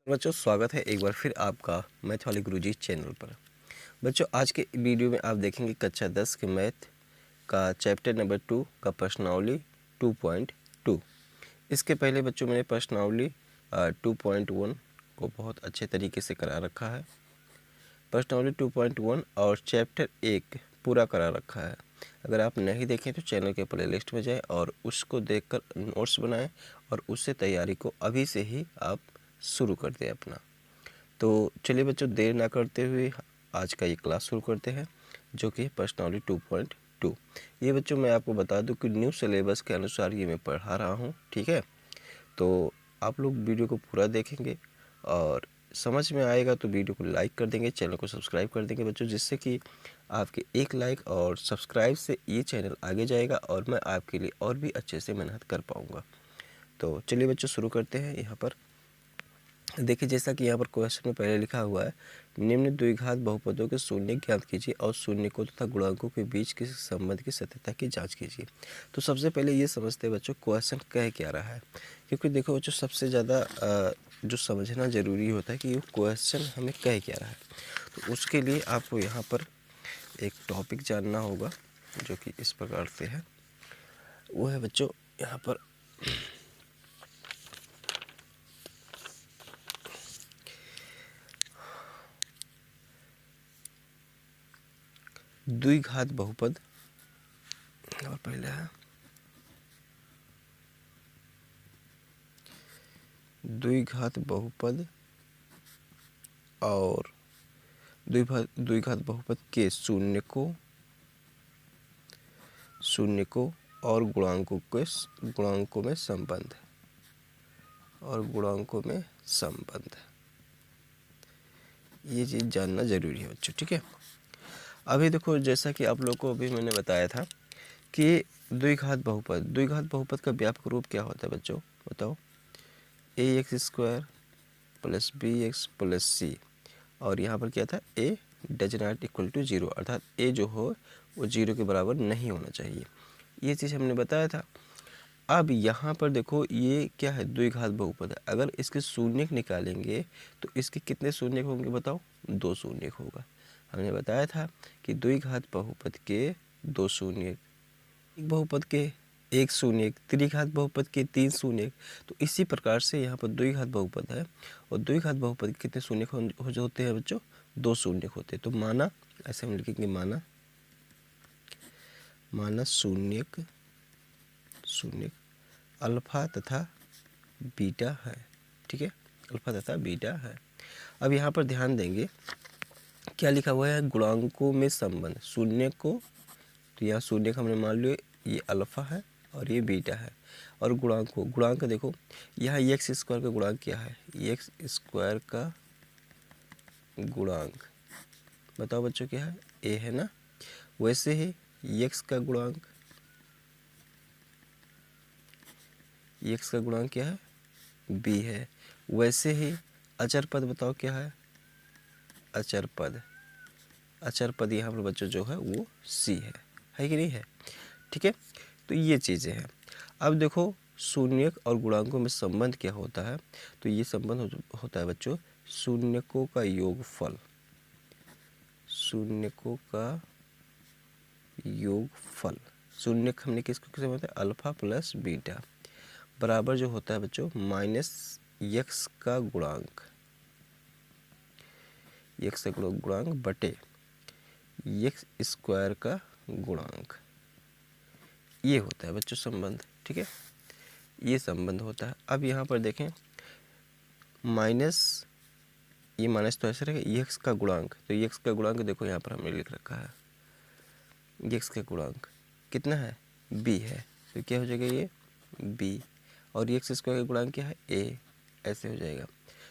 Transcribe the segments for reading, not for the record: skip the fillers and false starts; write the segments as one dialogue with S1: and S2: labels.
S1: बच्चों स्वागत है एक बार फिर आपका मैथ वाले गुरुजी चैनल पर। बच्चों आज के वीडियो में आप देखेंगे कक्षा 10 के मैथ का चैप्टर नंबर 2 का प्रश्नावली 2.2। इसके पहले बच्चों मैंने प्रश्नावली 2.1 को बहुत अच्छे तरीके से करा रखा है। प्रश्नावली 2.1 और चैप्टर 1 पूरा करा रखा है। अगर आप नहीं देखें तो चैनल के प्लेलिस्ट में जाएं और उसको देखकर नोट्स बनाएं और उससे तैयारी को अभी से ही आप शुरू कर दें अपना। तो चलिए बच्चों देर ना करते हुए आज का ये क्लास शुरू करते हैं जो कि प्रश्नावली 2.2। ये बच्चों मैं आपको बता दूं कि न्यू सिलेबस के अनुसार ये मैं पढ़ा रहा हूँ, ठीक है। तो आप लोग वीडियो को पूरा देखेंगे और समझ में आएगा तो वीडियो को लाइक कर देंगे, चैनल को सब्सक्राइब कर देंगे बच्चों, जिससे कि आपके एक लाइक और सब्सक्राइब से ये चैनल आगे जाएगा और मैं आपके लिए और भी अच्छे से मेहनत कर पाऊँगा। तो चलिए बच्चों शुरू करते हैं। यहाँ पर देखिए जैसा कि यहाँ पर क्वेश्चन में पहले लिखा हुआ है, निम्न द्विघात बहुपदों के शून्य ज्ञात कीजिए और शून्यकों तथा गुणांकों के बीच के संबंध की सत्यता की जांच कीजिए। तो सबसे पहले ये समझते हैं बच्चों क्वेश्चन कह क्या रहा है, क्योंकि देखो बच्चों सबसे ज़्यादा जो समझना ज़रूरी होता है कि ये क्वेश्चन हमें कह क्या रहा है। तो उसके लिए आपको यहाँ पर एक टॉपिक जानना होगा जो कि इस प्रकार से है। वो है बच्चों यहाँ पर द्विघात बहुपद और पहले है द्विघात बहुपद और द्विघात बहुपद के शून्यकों और गुणांकों में संबंध ये चीज़ जानना जरूरी है बच्चों, ठीक है। अभी देखो जैसा कि आप लोग को अभी मैंने बताया था कि द्विघात बहुपद का व्यापक रूप क्या होता है बच्चों, बताओ। ax² plus bx plus c, और यहाँ पर क्या था, a does not equal to 0, अर्थात a जो हो वो 0 के बराबर नहीं होना चाहिए। ये चीज़ हमने बताया था। अब यहाँ पर देखो ये क्या है, द्विघात बहुपद है। अगर इसके शून्यक निकालेंगे तो इसके कितने शून्यक होंगे बताओ, 2 शून्यक होगा। हमने बताया था कि द्विघात बहुपद के 2 शून्यक, एक बहुपद के 1 शून्यक, त्रिघात बहुपद के 3 शून्यक। तो इसी प्रकार से यहाँ पर द्विघात बहुपद है और द्विघात बहुपद के कितने शून्यक होते हैं बच्चों, 2 शून्यक होते हैं। तो माना, ऐसे हम लिखेंगे माना शून्यक अल्फा तथा बीटा है, ठीक है, अल्फा तथा बीटा है। अब यहाँ पर ध्यान देंगे क्या लिखा हुआ है, गुणांकों में संबंध, शून्य को, तो यहाँ शून्य का हमने मान लिया ये अल्फा है और ये बीटा है। और गुणांक देखो यहाँ x² का गुणांक क्या है, x² का गुणांक बताओ बच्चों क्या है, a है ना। वैसे ही x का गुणांक क्या है, b है। वैसे ही अचर पद बताओ क्या है, अचर पद यहाँ पर बच्चों जो है वो c है कि नहीं है, ठीक है। तो ये चीज़ें हैं। अब देखो शून्यक और गुणांकों में संबंध क्या होता है, तो ये संबंध होता है बच्चों शून्यकों का योगफल, शून्यक हमने किसको किसे बोलते हैं, अल्फा प्लस बीटा, बराबर जो होता है बच्चों माइनस x का गुणांक बटे x² का गुणांक, ये होता है बच्चों संबंध, ठीक है, ये संबंध होता है। अब यहाँ पर देखें माइनस तो ऐसे रहेगा x का गुणांक, तो x का गुणांक देखो यहाँ पर हमने लिख रखा है, x का गुणांक कितना है, b है, तो क्या हो जाएगा ये b, और x² का गुणांक क्या है a, ऐसे हो जाएगा।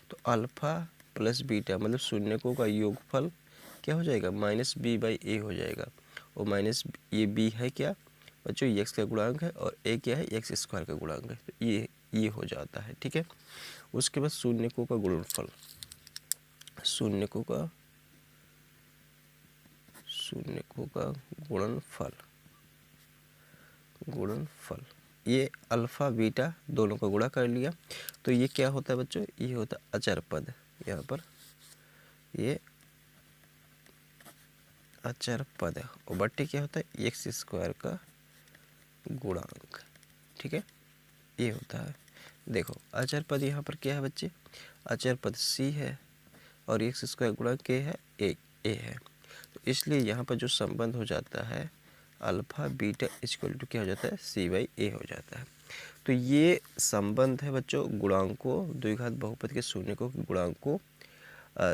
S1: तो अल्फा प्लस बीटा मतलब शून्यकों का योगफल क्या हो जाएगा, -b/a हो जाएगा। और माइनस ये b है क्या बच्चों, x का गुणांक है, और a क्या है, x² का गुणांक है, तो ये हो जाता है, ठीक है। उसके बाद शून्यकों का गुणनफल, गुणनफल ये अल्फ़ा बीटा दोनों का गुणा कर लिया, तो ये क्या होता है बच्चों, ये होता है अचर पद। यहाँ पर ये अचर पद है और बट्टी क्या होता है, एक्स स्क्वायर का गुणांक। ठीक है, ये होता है। देखो अचर पद यहाँ पर क्या है बच्चे, अचर पद सी है और एक्स स्क्वायर गुणांक के है ए है, तो इसलिए यहाँ पर जो संबंध हो जाता है अल्फ़ा बीटा इक्वल टू क्या हो जाता है, सी बाई ए हो जाता है। तो ये संबंध है बच्चों गुणांकों, द्विघात बहुपद के शून्यकों के गुणांकों,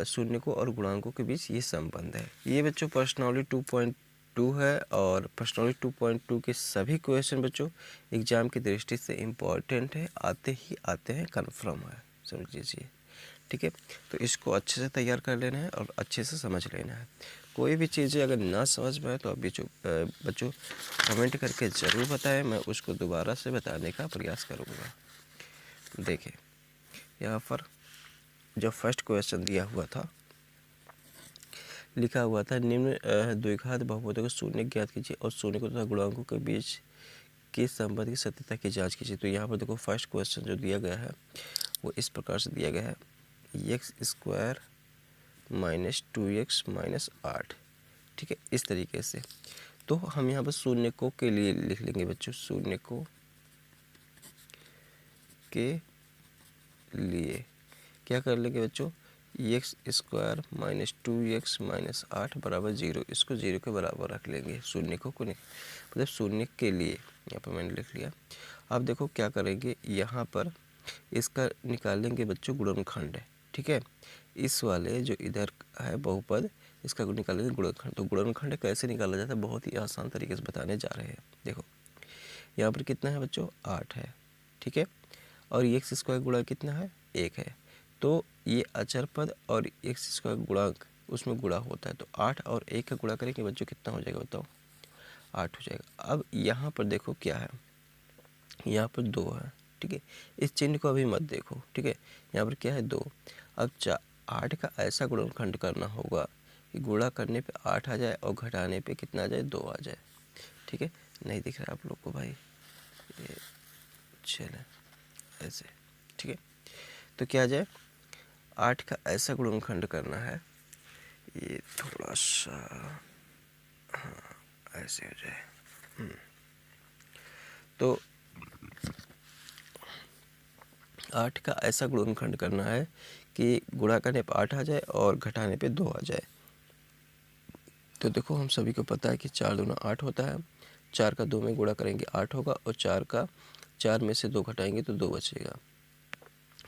S1: शून्यकों और गुणांकों के बीच ये संबंध है। ये बच्चों प्रश्नावली 2.2 है और प्रश्नावली 2.2 के सभी क्वेश्चन बच्चों एग्जाम की दृष्टि से इम्पॉर्टेंट है, आते ही आते हैं, कन्फर्म है, समझ लीजिए। ठीक है, तो इसको अच्छे से तैयार कर लेना है और अच्छे से समझ लेना है। कोई भी चीज़ें अगर ना समझ में आए तो अभी बच्चों कमेंट करके ज़रूर बताएं, मैं उसको दोबारा से बताने का प्रयास करूँगा। देखिए यहाँ पर जो फर्स्ट क्वेश्चन दिया हुआ था, लिखा हुआ था निम्न द्विघात बहुपदों को शून्य ज्ञात कीजिए और शून्य तथा गुणांकों के बीच के संबंध की सत्यता की जांच कीजिए। तो यहाँ पर देखो फर्स्ट क्वेश्चन जो दिया गया है वो इस प्रकार से दिया गया है, x square minus 2x minus 8। ठीक है, इस तरीके से। तो हम यहाँ पर शून्यकों के लिए लिख लेंगे बच्चों, शून्यकों के लिए क्या कर लेंगे बच्चों, x square minus 2x minus 8 बराबर 0, इसको 0 के बराबर रख लेंगे शून्यकों को, मतलब शून्य के लिए यहाँ पर मैंने लिख लिया। अब देखो क्या करेंगे, यहाँ पर इसका निकालेंगे बच्चों गुणनखंड। ठीक है, इस वाले जो इधर है बहुपद, इसका निकालेंगे गुणनखंड। तो गुणनखंड कैसे निकाला जाता है, बहुत ही आसान तरीके से बताने जा रहे हैं। देखो यहाँ पर कितना है बच्चों, 8 है। ठीक है, और एक्स स्क्वायर गुणा कितना है, 1 है। तो ये अचर पद और एक्स स्क्वायर गुणांक उसमें गुणा होता है, तो 8 और 1 का गुणा करेंगे बच्चों कितना हो जाएगा बताओ, 8 हो जाएगा। अब यहाँ पर देखो क्या है, यहाँ पर 2 है। ठीक है, इस चिन्ह को अभी मत देखो। ठीक है, यहाँ पर क्या है, 2। अब 8 का ऐसा गुणनखंड करना होगा कि गुणा करने पे 8 आ जाए और घटाने पे कितना आ जाए, 2 आ जाए। ठीक है, नहीं दिख रहा आप लोग को भाई, ये चले ऐसे। ठीक है, तो क्या आ जाए, 8 का ऐसा गुणनखंड करना है, ये थोड़ा सा हाँ ऐसे हो जाए। तो 8 का ऐसा गुणनखंड करना है कि गुणा करने पर 8 आ जाए और घटाने पे 2 आ जाए। तो देखो हम सभी को पता है कि 4 दूना 8 होता है, 4 का 2 में गुणा करेंगे 8 होगा और 4 में से 2 घटाएंगे तो 2 बचेगा।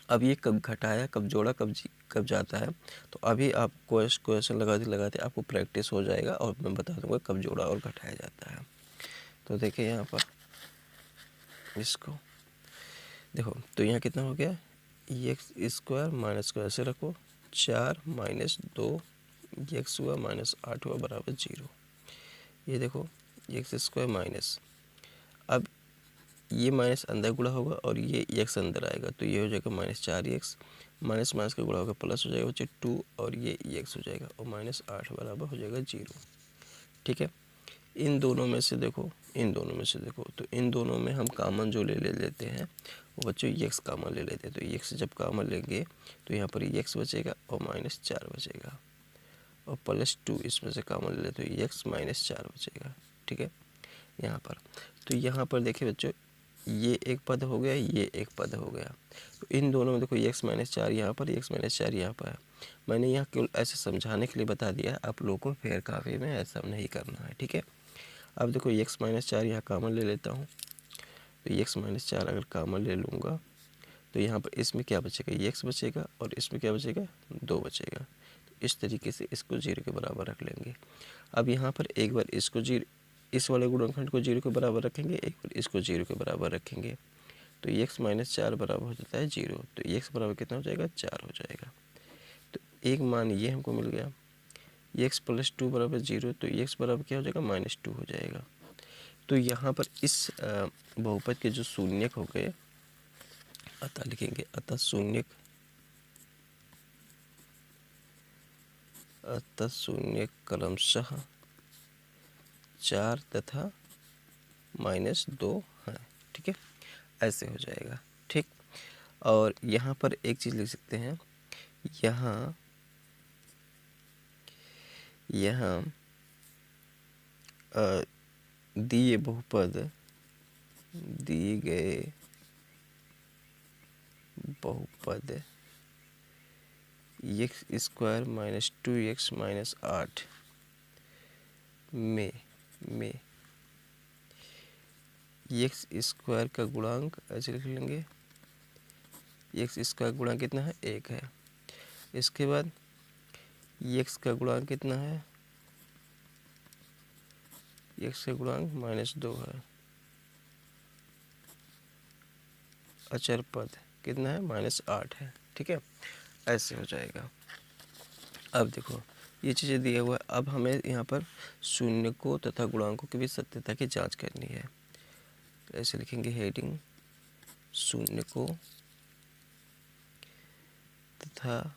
S1: अब ये कब घटाया, कब जोड़ा, कब जाता है, तो अभी आप क्वेश्चन लगाते लगाते आपको प्रैक्टिस हो जाएगा और मैं बता दूंगा कब जोड़ा और घटाया जाता है। तो देखिए यहाँ पर इसको देखो, तो यहाँ कितना हो गया, एक्स स्क्वायर माइनस को ऐसे रखो, 4 माइनस 2 एक्स हुआ माइनस 8 हुआ बराबर 0। ये देखो एक्स स्क्वायर माइनस, अब ये माइनस अंदर गुणा होगा और ये एक्स अंदर आएगा, तो ये हो जाएगा माइनस 4x, माइनस माइनस का गुणा होगा प्लस हो जाएगा बच्चे 2 और ये एक्स हो जाएगा और माइनस 8 बराबर हो जाएगा 0। ठीक है, इन दोनों में से देखो, इन दोनों में से देखो, तो इन दोनों में हम कॉमन जो ले लेते हैं वो बच्चों एक्स कॉमन ले लेते हैं। तो एक्स जब कॉमन लेंगे तो यहाँ पर एक्स बचेगा और माइनस 4 बचेगा और प्लस 2 इसमें से कॉमन ले लेते तो एक्स माइनस 4 बचेगा। ठीक है, यहाँ पर तो यहाँ पर देखिए बच्चों, ये एक पद हो गया, ये एक पद हो गया, तो इन दोनों में देखो एक्स माइनस 4 यहाँ पर, एक्स माइनस 4 यहाँ पर है। मैंने यहाँ केवल ऐसे समझाने के लिए बता दिया है, आप लोगों को फेयर काफ़ी में ऐसा नहीं करना है। ठीक है, अब देखो एक्स माइनस 4 यहाँ कॉमन ले लेता हूँ, तो एक्स माइनस 4 अगर कॉमन ले लूँगा तो यहाँ पर इसमें क्या बचेगा, एक्स बचेगा और इसमें क्या बचेगा, 2 बचेगा। तो इस तरीके से इसको 0 के बराबर रख लेंगे। अब यहाँ पर एक बार इसको 0, इस वाले गुणनखंड को 0 के बराबर रखेंगे, एक बार इसको 0 के बराबर रखेंगे, तो एक्स माइनस 4 बराबर हो जाता है 0। तो एक्स बराबर कितना हो जाएगा, 4 हो जाएगा। तो एक मान ये हमको मिल गया, एक्स प्लस 2 बराबर 0, तो एक्स बराबर क्या हो जाएगा, माइनस 2 हो जाएगा। तो यहाँ पर इस बहुपद के जो शून्यक हो गए, अतः लिखेंगे, अतः शून्यक क्रमशः 4 तथा -2 है। ठीक है। ऐसे हो जाएगा। ठीक, और यहाँ पर एक चीज़ लिख सकते हैं, यहाँ दिए गए बहुपद x square minus 2x minus 8 में एक्स स्क्वायर का गुणांक ऐसे लिख लेंगे, एक्स स्क्वायर गुणांक कितना है, 1 है। इसके बाद एक्स का गुणांक कितना है, एक्स का गुणांक माइनस 2 है। अचर पद कितना है, माइनस 8 है। ठीक है, ऐसे हो जाएगा। अब देखो ये चीज़ें दिया हुआ है, अब हमें यहाँ पर शून्य को तथा गुणांकों की भी सत्यता की जांच करनी है। तो ऐसे लिखेंगे हेडिंग, शून्य को तथा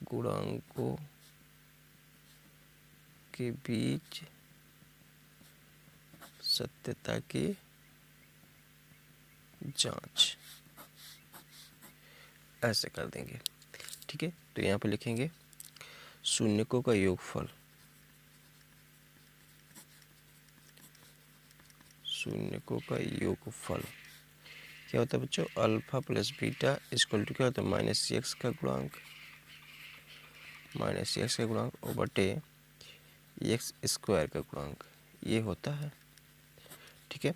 S1: गुणांकों के बीच सत्यता की जांच, ऐसे कर देंगे। ठीक है, तो यहाँ पे लिखेंगे शून्यकों का योगफल, शून्यकों का योगफल क्या होता है बच्चों, alpha plus beta equal to क्या होता है, माइनस एक्स का गुणांक, माइनस एक्स का गुणांक और बटे एक्स स्क्वायर का गुणांक, ये होता है। ठीक है,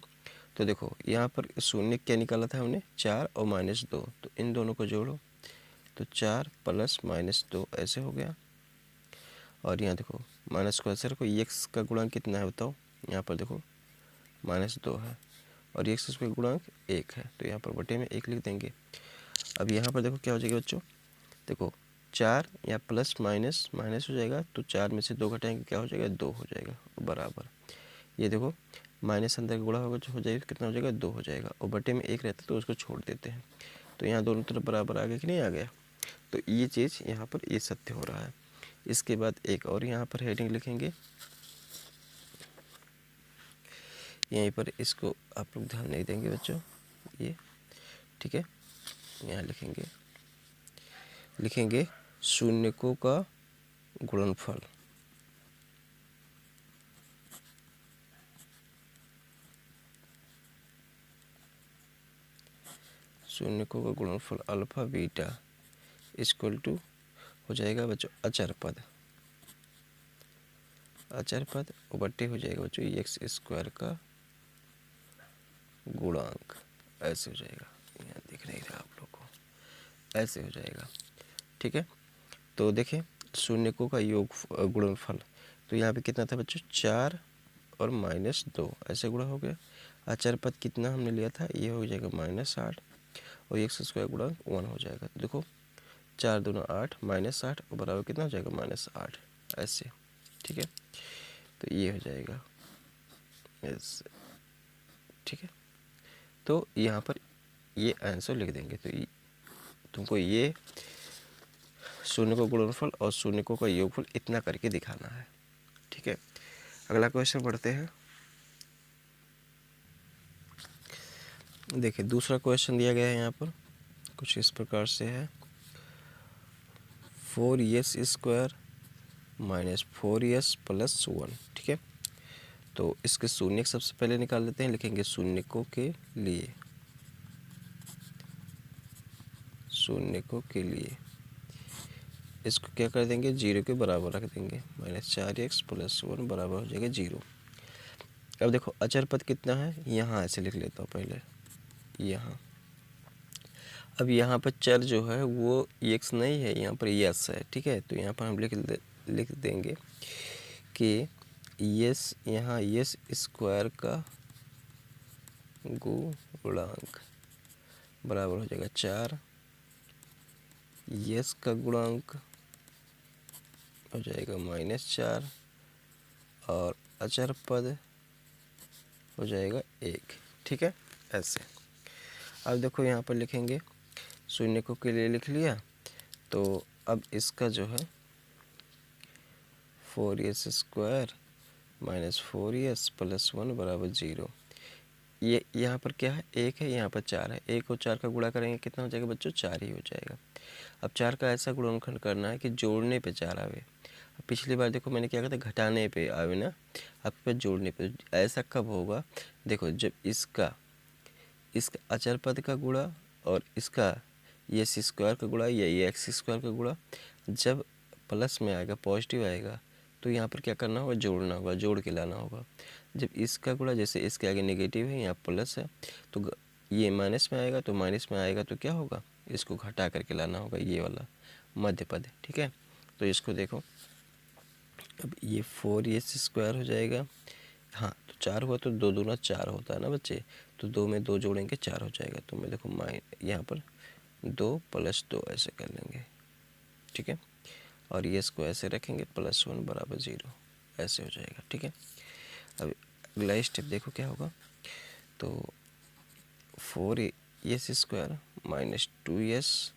S1: तो देखो यहाँ पर शून्य क्या निकाला था हमने, 4 और माइनस 2, तो इन दोनों को जोड़ो तो 4 प्लस माइनस 2 ऐसे हो गया। और यहाँ देखो माइनस को ऐसे रखो, एक्स का गुणांक कितना है बताओ, यहाँ पर देखो माइनस 2 है और एक्स का गुणांक 1 है, तो यहाँ पर बटे में 1 लिख देंगे। अब यहाँ पर देखो क्या हो जाएगा बच्चों, देखो 4 या प्लस माइनस माइनस हो जाएगा, तो 4 में से 2 घटाएंगे क्या हो जाएगा, 2 हो जाएगा बराबर। ये देखो माइनस अंदर गुणा होगा जो हो जाएगा, कितना हो जाएगा, 2 हो जाएगा, और बटे में 1 रहता है तो उसको छोड़ देते हैं। तो यहाँ दोनों तरफ बराबर आ गया कि नहीं आ गया, तो ये चीज़ यहाँ पर ये सत्य हो रहा है। इसके बाद एक और यहाँ पर हेडिंग लिखेंगे, यहीं पर इसको आप लोग ध्यान नहीं देंगे बच्चों, ये ठीक है, यहाँ लिखेंगे शून्यकों का गुणनफल, शून्यकों का गुणनफल अल्फा बीटा इक्वल टू हो जाएगा बच्चों अचर पद, अचर पद और बट्टे हो जाएगा बच्चों एक्स स्क्वायर का गुणांक, ऐसे हो जाएगा। यहाँ दिख नहीं रहा आप लोग को, ऐसे हो जाएगा। ठीक है, तो देखें शून्यकों का योग गुणनफल, तो यहाँ पे कितना था बच्चों, 4 और माइनस 2 ऐसे गुणा हो गया। अचर पद कितना हमने लिया था, ये हो जाएगा माइनस 8 और एक्स स्क्वायर गुणांक 1 हो जाएगा। तो देखो 4 दूना 8 माइनस 8 और बराबर कितना हो जाएगा, माइनस 8 ऐसे। ठीक है, तो ये हो जाएगा ऐसे। ठीक है, तो यहाँ पर ये आंसर लिख देंगे। तो तुमको ये शून्यकों का गुणनफल और शून्यकों का योगफल इतना करके दिखाना है। ठीक है, अगला क्वेश्चन पढ़ते हैं। देखिए दूसरा क्वेश्चन दिया गया है यहाँ पर, कुछ इस प्रकार से है, 4s square minus 4s plus 1। ठीक है, तो इसके शून्य सबसे पहले निकाल लेते हैं, लिखेंगे शून्यकों के लिए, शून्यकों के लिए इसको क्या कर देंगे, 0 के बराबर रख देंगे, माइनस 4x प्लस 1 बराबर हो जाएगा 0। अब देखो अचर पद कितना है, यहाँ ऐसे लिख लेता हूँ पहले, यहाँ। अब यहाँ पर चर जो है वो x नहीं है, यहाँ पर यस है। ठीक है, तो यहाँ पर हम लिख देंगे कि यस, यहाँ यस स्क्वायर का गुणांक बराबर हो जाएगा 4, यस का गुणांक हो जाएगा माइनस 4 और अचर पद हो जाएगा 1। ठीक है, ऐसे। अब देखो यहाँ पर लिखेंगे शून्यकों के लिए लिख लिया, तो अब इसका जो है 4s square minus 4s plus 1 बराबर 0, ये यहाँ पर क्या है, 1 है, यहाँ पर 4 है। 1 और 4 का गुणा करेंगे कितना हो जाएगा बच्चों, 4 ही हो जाएगा। अब 4 का ऐसा गुणनखंड करना है कि जोड़ने पे 4 आवे। पिछली बार देखो मैंने क्या कहा था, घटाने पे आवे ना, आपके पास जोड़ने पे। ऐसा कब होगा, देखो जब इसका अचर पद का गुणा और इसका एस स्क्वायर का गुणा या ये एक्स स्क्वायर का गुणा जब प्लस में आएगा, पॉजिटिव आएगा, तो यहाँ पर क्या करना होगा, जोड़ना होगा, जोड़ के लाना होगा। जब इसका गुणा, जैसे इसके आगे नेगेटिव है, यहाँ प्लस है, तो ये माइनस में आएगा, तो माइनस में आएगा तो क्या होगा, इसको घटा करके लाना होगा, ये वाला मध्य पद। ठीक है, तो इसको देखो, अब ये 4s स्क्वायर हो जाएगा। हाँ, तो 4 हुआ तो 2 दूना 4 होता है ना बच्चे, तो 2 में 2 जोड़ेंगे 4 हो जाएगा। तो मैं देखो यहाँ पर 2 + 2 ऐसे कर लेंगे। ठीक है, और ये इसको ऐसे रखेंगे, +1 = 0 ऐसे हो जाएगा। ठीक है, अब अगला स्टेप देखो क्या होगा, तो 4s स्क्वायर -2s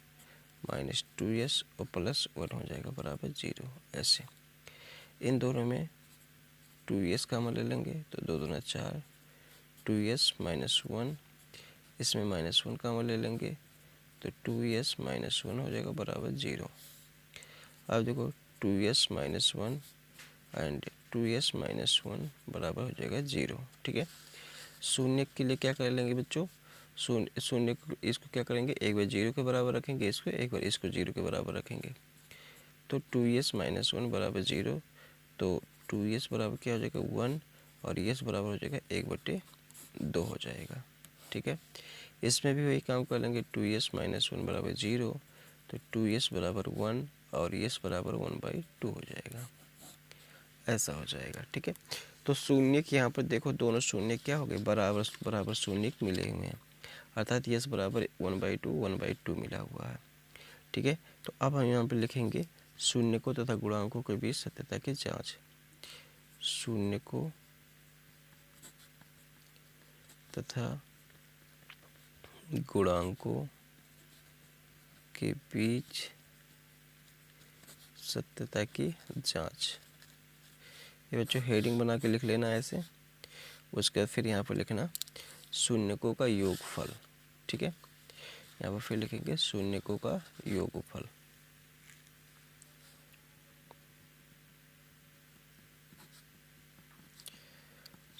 S1: और +1 हो जाएगा बराबर 0 ऐसे। इन दोनों में 2s का मान ले लेंगे, तो 2 दूना 4, 2s - 1, इसमें -1 का मान ले लेंगे, तो 2s - 1 हो जाएगा बराबर 0। अब देखो 2s - 1 एंड 2s - 1 बराबर हो जाएगा 0। ठीक है, शून्य के लिए क्या कर लेंगे बच्चों, शून्य इसको क्या करेंगे, एक बार 0 के बराबर रखेंगे इसको, एक बार इसको 0 के बराबर रखेंगे, तो 2s - 1 बराबर 0। तो 2s बराबर क्या हो जाएगा 1 और s बराबर हो जाएगा 1/2 हो जाएगा। ठीक है, इसमें भी वही काम कर लेंगे, 2s - 1 बराबर 0, तो 2s बराबर 1 और s बराबर 1/2 हो जाएगा, ऐसा हो जाएगा। ठीक है, तो शून्य के यहाँ पर देखो, दोनों शून्य क्या हो गए, बराबर बराबर शून्य मिले हुए हैं, अर्थात s बराबर 1/2 मिला हुआ है। ठीक है, तो अब हम यहाँ पर लिखेंगे शून्य को तथा गुणांकों के बीच सत्यता की जांच। शून्य को तथा गुणांकों के बीच सत्यता की जांच। ये बच्चों हेडिंग बना के लिख लेना ऐसे। उसके बाद फिर यहाँ पर लिखना शून्यकों का योगफल। ठीक है, यहाँ पर फिर लिखेंगे शून्यकों का योगफल।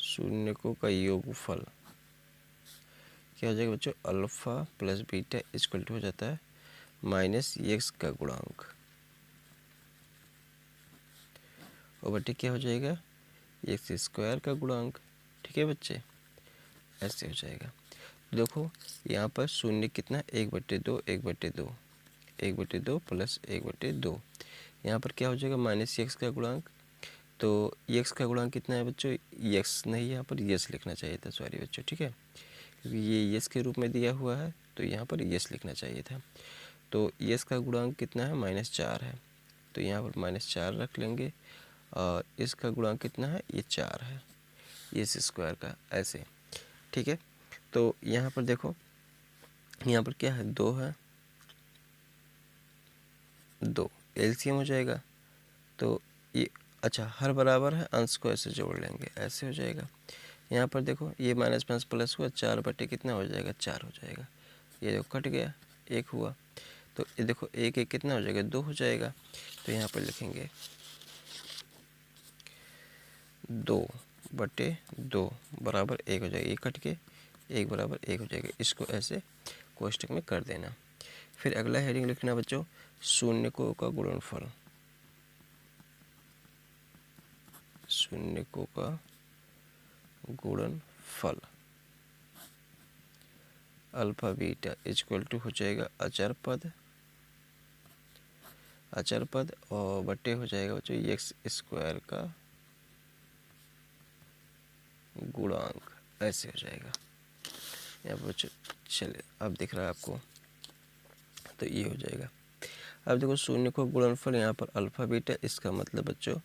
S1: शून्यकों का योगफल क्या हो जाएगा बच्चों, alpha plus beta equal to हो जाता है -x का गुणांक, और बटे क्या हो जाएगा, x स्क्वायर का गुणांक। ठीक है बच्चे, ऐसे हो जाएगा। देखो यहाँ पर शून्य कितना, 1/2 1/2 1/2 प्लस 1/2, यहाँ पर क्या हो जाएगा -x का गुणांक। तो x का गुणांक कितना है बच्चों, x नहीं, यहाँ पर यस लिखना चाहिए था, सॉरी बच्चों। ठीक है, क्योंकि ये यस के रूप में दिया हुआ है, तो यहाँ पर यस लिखना चाहिए था। तो यस का गुणांक कितना है, -4 है, तो यहाँ पर -4 रख लेंगे, और इसका गुणांक कितना है, ये 4 है, एस स्क्वायर का, ऐसे। ठीक है, तो यहाँ पर देखो, यहाँ पर क्या है, 2 है, 2 एलसीएम हो जाएगा। तो ये अच्छा, हर बराबर है, अंश को ऐसे जोड़ लेंगे, ऐसे हो जाएगा। यहाँ पर देखो ये -5 प्लस हुआ, 4 बटे कितना हो जाएगा, 4 हो जाएगा। ये देखो कट गया, 1 हुआ, तो ये देखो 1 1 कितना हो जाएगा, 2 हो जाएगा। तो यहाँ पर लिखेंगे 2/2 बराबर 1 हो जाएगा, ये कट के 1 बराबर 1 हो जाएगा। इसको ऐसे कोष्टक में कर देना। फिर अगला हेडिंग लिखना बच्चों, शून्यकों का गुणनफल। शून्यकों का गुणनफल अल्फा बीटा इक्वल टू हो जाएगा अचर पद और बटे हो जाएगा बच्चों एक्स स्क्वायर का गुणांक, ऐसे हो जाएगा। यहाँ पर बच्चों चलिए अब दिख रहा है आपको, तो ये हो जाएगा। अब देखो शून्य को गुणनफल यहाँ पर अल्फा बीटा, इसका मतलब बच्चों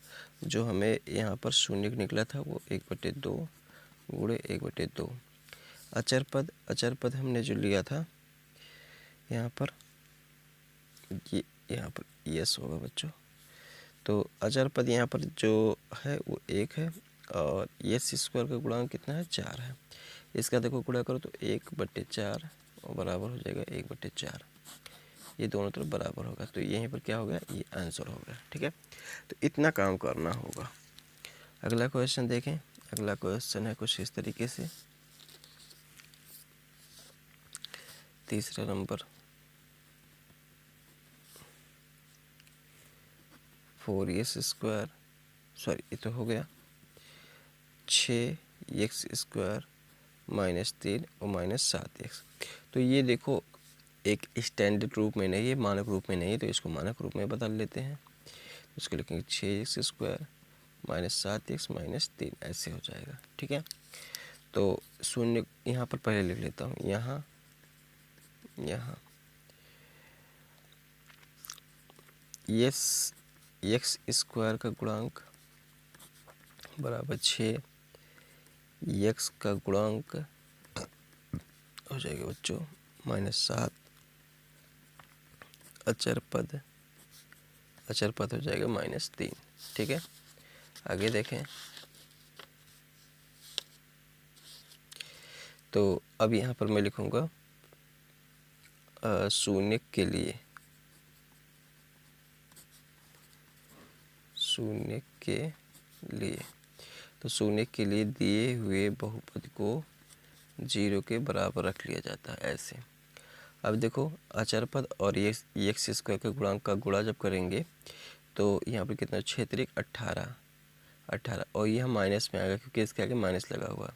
S1: जो हमें यहाँ पर शून्य निकला था वो 1/2 गुणे 1/2। अचर पद हमने जो लिया था यहाँ पर, ये यहाँ पर यस होगा बच्चों। तो अचर पद यहाँ पर जो है वो 1 है, और यस स्क्वायर का गुणांक कितना है, 4 है। इसका देखो गुणा करो तो 1/4 और बराबर हो जाएगा 1/4, ये दोनों तरफ बराबर होगा। तो यहीं पर क्या हो गया, ये आंसर हो गया। ठीक है, तो इतना काम करना होगा। अगला क्वेश्चन देखें। अगला क्वेश्चन है कुछ इस तरीके से, तीसरा नंबर 4x², सॉरी ये तो हो गया 6x² -3 और -7x। तो ये देखो एक स्टैंडर्ड रूप में नहीं है, मानक रूप में नहीं है, तो इसको मानक रूप में बदल लेते हैं। इसको लिखेंगे 6x² -7x -3, ऐसे हो जाएगा। ठीक है, तो शून्य यहाँ पर पहले लिख लेता हूँ, यहाँ x² का गुणांक बराबर 6, x का गुणांक हो जाएगा बच्चों -7, अचर पद हो जाएगा -3। ठीक है, आगे देखें। तो अब यहाँ पर मैं लिखूँगा शून्य के लिए, तो शून्य के लिए दिए हुए बहुपद को 0 के बराबर रख लिया जाता है, ऐसे। अब देखो अचर पद और x² के गुणांक का गुणा जब करेंगे तो यहाँ पर कितना 6 18 और यह माइनस में आएगा क्योंकि इसके आगे माइनस लगा हुआ।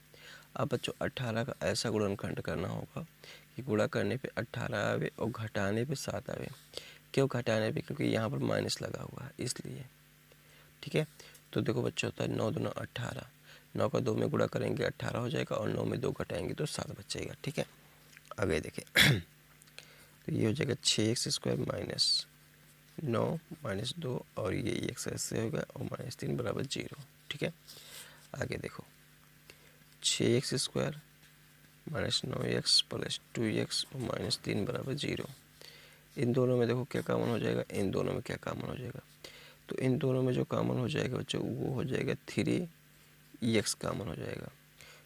S1: अब बच्चों 18 का ऐसा गुणनखंड करना होगा कि गुणा करने पे 18 आवे और घटाने पे 7 आवे। क्यों घटाने पे, क्योंकि यहाँ पर माइनस लगा हुआ है इसलिए। ठीक है, तो देखो बच्चों होता है 9 दूना 18, 9 का 2 में गुणा करेंगे 18 हो जाएगा और 9 में 2 घटाएंगे तो 7 बचेगा। ठीक है, आगे देखें। तो ये हो जाएगा 6x² -9 -2 और ये x ऐसे होगा और -3 बराबर 0। ठीक है, आगे देखो 6x² -9x + 2x और -3 बराबर 0। इन दोनों में देखो क्या कॉमन हो जाएगा, इन दोनों में क्या कॉमन हो जाएगा। तो इन दोनों में जो कॉमन हो जाएगा बच्चों वो हो जाएगा 3x कॉमन हो जाएगा।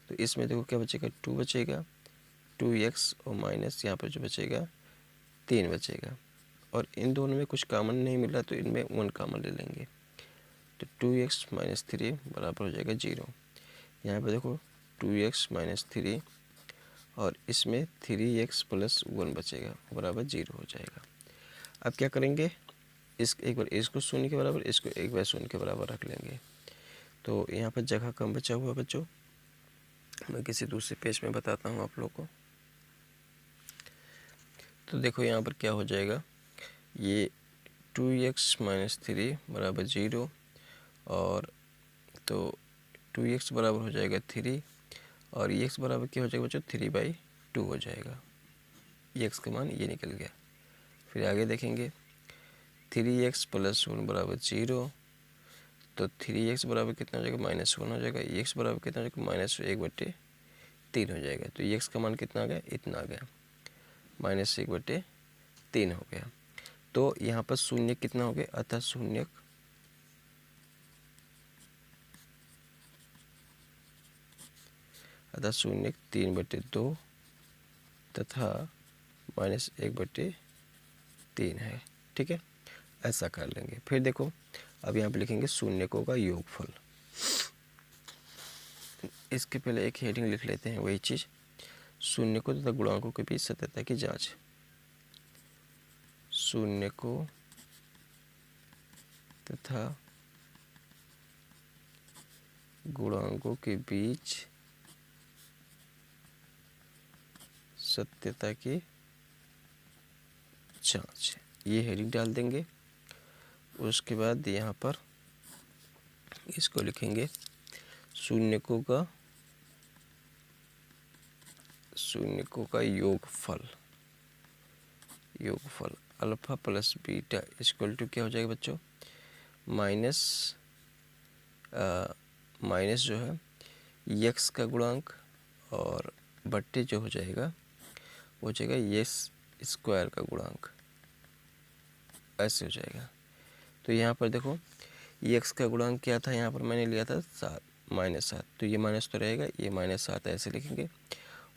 S1: तो इसमें देखो क्या बचेगा, 2 बचेगा, 2x और माइनस यहाँ पर जो बचेगा 3 बचेगा। और इन दोनों में कुछ कॉमन नहीं मिला तो इनमें 1 कॉमन ले लेंगे। तो 2x - 3 बराबर हो जाएगा 0। यहाँ पर देखो 2x - 3 और इसमें 3x + 1 बचेगा बराबर 0 हो जाएगा। अब क्या करेंगे, एक बार इसको शून्य के बराबर, इसको एक बार शून्य के बराबर रख लेंगे। तो यहाँ पर जगह कम बचा हुआ बच्चों, मैं किसी दूसरे पेज में बताता हूँ आप लोग को। तो देखो यहाँ पर क्या हो जाएगा, ये 2x - 3 बराबर 0 और तो 2x बराबर हो जाएगा 3 और x बराबर क्या हो जाएगा बच्चों 3/2 हो जाएगा। x का मान ये निकल गया। फिर आगे देखेंगे 3x + 1 बराबर 0, तो 3x बराबर कितना हो जाएगा -1 हो जाएगा। x बराबर कितना हो जाएगा -1/3 हो जाएगा। तो x का मान कितना आ गया, इतना आ गया, -1/3 हो गया। तो यहाँ पर शून्य कितना हो गया, अतः शून्य अतः शून्य 3/2 तथा -1/3 है। ठीक है, ऐसा कर लेंगे। फिर देखो अब यहाँ पे लिखेंगे शून्यकों का योगफल। इसके पहले एक हेडिंग लिख लेते हैं, वही चीज़, शून्यकों तथा गुणांकों के बीच सत्यता की जांच। शून्यकों तथा गुणांकों के बीच सत्यता की जांच, ये हेडिंग डाल देंगे। उसके बाद यहाँ पर इसको लिखेंगे शून्यकों का योगफल alpha plus beta equal to क्या हो जाएगा बच्चों, माइनस जो है x का गुणांक और बट्टे जो हो जाएगा वो हो जाएगा x² का गुणांक, ऐसे हो जाएगा। तो यहाँ पर देखो x का गुणांक क्या था, यहाँ पर मैंने लिया था 7, -7, तो ये माइनस तो रहेगा, ये -7 ऐसे लिखेंगे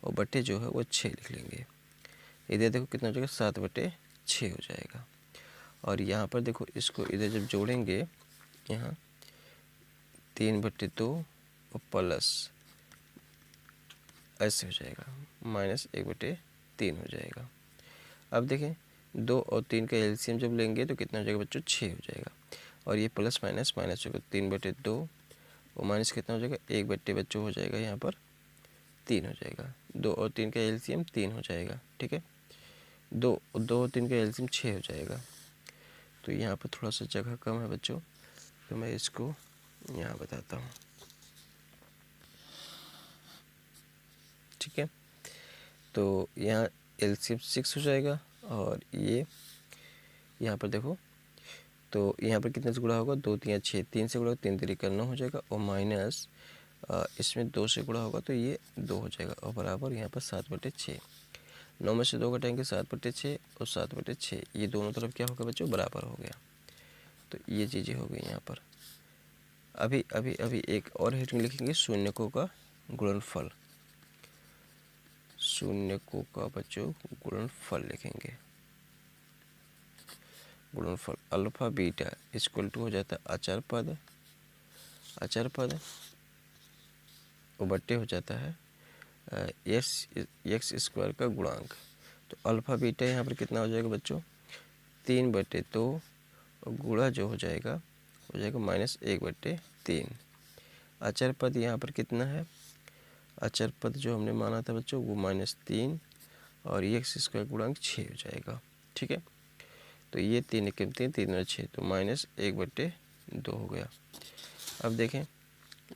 S1: और बटे जो है वो 6 लिख लेंगे। इधर देखो कितना हो जाएगा, 7/6 हो जाएगा। और यहाँ पर देखो इसको इधर जब जोड़ेंगे, यहाँ 3/2 और प्लस ऐसे हो जाएगा, -1/3 हो जाएगा। अब देखें 2 और 3 का एलसीएम जब लेंगे तो कितना हो जाएगा बच्चों, 6 हो जाएगा। और ये प्लस माइनस माइनस होगा, 3/2 और माइनस कितना हो जाएगा, 1 बच्चों हो जाएगा, यहाँ पर 3 हो जाएगा। 2 और 3 का एलसीएम 3 हो जाएगा, ठीक है। 2 और 3 का एलसीएम 6 हो जाएगा। तो यहाँ पर थोड़ा सा जगह कम है बच्चों, तो मैं इसको यहाँ बताता हूँ, ठीक है। तो यहाँ एलसीएम 6 हो जाएगा और ये यहाँ पर देखो, तो यहाँ पर कितने से गुणा होगा, 2 3 6, 3 से गुणा, 3 3 9 हो जाएगा और माइनस इसमें 2 से गुणा होगा तो ये 2 हो जाएगा और बराबर यहाँ पर 7/6। 9 में से 2 घटाएंगे 7/6 और 7/6, ये दोनों तरफ क्या होगा बच्चों, बराबर हो गया। तो ये चीज़ें हो गई यहाँ पर। अभी अभी अभी एक और हेडिंग लिखेंगे, शून्यकों का गुणनफल। शून्यकों का बच्चों गुणनफल लिखेंगे। गुणनफल अल्फा बीटा इक्वल टू हो जाता है अचर पद और बट्टे हो जाता है एक्स स्क्वायर का गुणांक। तो अल्फा बीटा यहाँ पर कितना हो जाएगा बच्चों, 3/2 और गुणा जो हो जाएगा -1/3। अचर पद यहाँ पर कितना है, अचर पद जो हमने माना था बच्चों वो -3 और एक्स स्क्वायर गुणांक 6 हो जाएगा, ठीक है। तो ये 3 3 3 और 6, तो -1/2 हो गया। अब देखें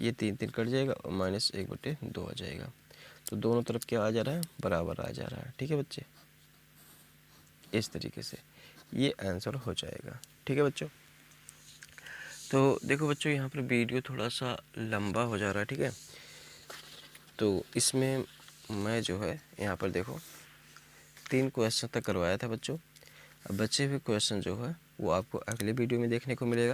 S1: ये 3 3 कट जाएगा और -1/2 आ जाएगा। तो दोनों तरफ क्या आ जा रहा है, बराबर आ जा रहा है, ठीक है बच्चे। इस तरीके से ये आंसर हो जाएगा, ठीक है बच्चों। तो देखो बच्चों यहाँ पर वीडियो थोड़ा सा लंबा हो जा रहा है, ठीक है। तो इसमें मैं जो है यहाँ पर देखो 3 क्वेश्चन तक करवाया था बच्चों। अब बचे हुए क्वेश्चन जो है वो आपको अगले वीडियो में देखने को मिलेगा।